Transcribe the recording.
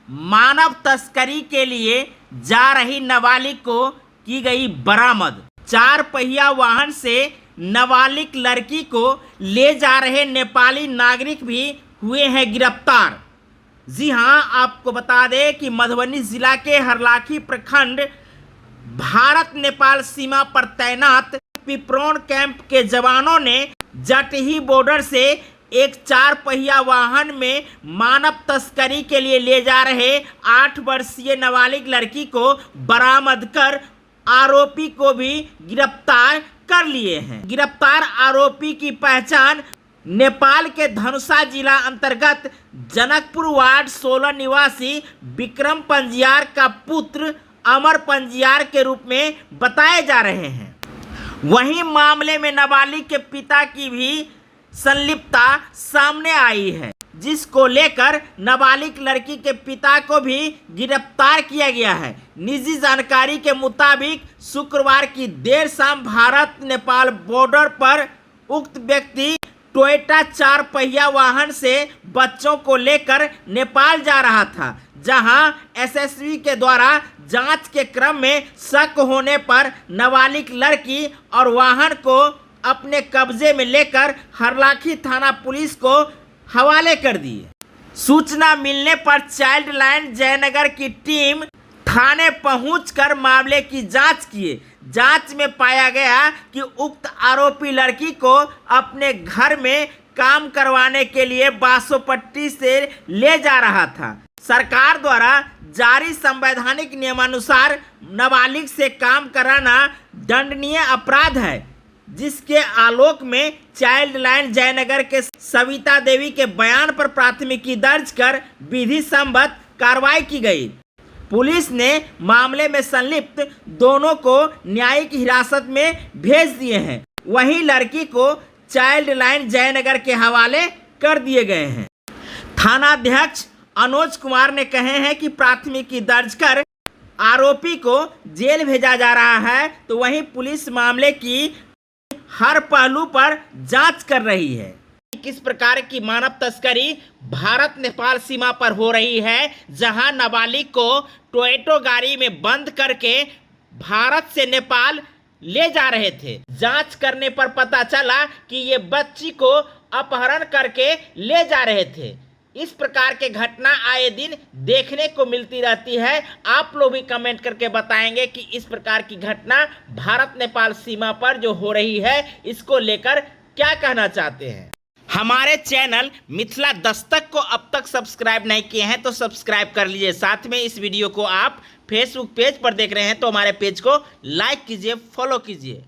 मानव तस्करी के लिए जा रही नाबालिग को की गई बरामद। 4 पहिया वाहन से नाबालिग लड़की को ले जा रहे नेपाली नागरिक भी हुए हैं गिरफ्तार। जी हां, आपको बता दें कि मधुबनी जिला के हरलाखी प्रखंड भारत नेपाल सीमा पर तैनात पिपरोन कैंप के जवानों ने जटही बॉर्डर से एक 4 पहिया वाहन में मानव तस्करी के लिए ले जा रहे 8 वर्षीय नाबालिग लड़की को बरामद कर आरोपी को भी गिरफ्तार कर लिए हैं। गिरफ्तार आरोपी की पहचान नेपाल के धनुषा जिला अंतर्गत जनकपुर वार्ड 16 निवासी विक्रम पंजियार का पुत्र अमर पंजियार के रूप में बताए जा रहे हैं। वहीं मामले में नाबालिग के पिता की भी संलिप्तता सामने आई है, जिसको लेकर नाबालिग लड़की के पिता को भी गिरफ्तार किया गया है। निजी जानकारी के मुताबिक शुक्रवार की देर शाम भारत नेपाल बॉर्डर पर उक्त व्यक्ति टोयोटा 4 पहिया वाहन से बच्चों को लेकर नेपाल जा रहा था, जहां एसएसबी के द्वारा जांच के क्रम में शक होने पर नाबालिग लड़की और वाहन को अपने कब्जे में लेकर हरलाखी थाना पुलिस को हवाले कर दिए। सूचना मिलने पर चाइल्ड लाइन जयनगर की टीम थाने पहुंचकर मामले की जांच किए। जांच में पाया गया कि उक्त आरोपी लड़की को अपने घर में काम करवाने के लिए बासोपट्टी से ले जा रहा था। सरकार द्वारा जारी संवैधानिक नियमानुसार नाबालिग से काम कराना दंडनीय अपराध है, जिसके आलोक में चाइल्ड लाइन जयनगर के सविता देवी के बयान पर प्राथमिकी दर्ज कर विधि सम्मत कार्रवाई की गई। पुलिस ने मामले में संलिप्त दोनों को न्यायिक हिरासत में भेज दिए हैं। वहीं लड़की को चाइल्ड लाइन जयनगर के हवाले कर दिए गए हैं। थानाध्यक्ष अनुज कुमार ने कहे हैं कि प्राथमिकी दर्ज कर आरोपी को जेल भेजा जा रहा है, तो वहीं पुलिस मामले की हर पहलू पर जांच कर रही है। किस प्रकार की मानव तस्करी भारत नेपाल सीमा पर हो रही है, जहां नाबालिग को टोयोटो गाड़ी में बंद करके भारत से नेपाल ले जा रहे थे। जांच करने पर पता चला कि ये बच्ची को अपहरण करके ले जा रहे थे। इस प्रकार के घटना आए दिन देखने को मिलती रहती है। आप लोग भी कमेंट करके बताएंगे कि इस प्रकार की घटना भारत नेपाल सीमा पर जो हो रही है, इसको लेकर क्या कहना चाहते हैं। हमारे चैनल मिथिला दस्तक को अब तक सब्सक्राइब नहीं किए हैं तो सब्सक्राइब कर लीजिए। साथ में इस वीडियो को आप फेसबुक पेज पर देख रहे हैं तो हमारे पेज को लाइक कीजिए, फॉलो कीजिए।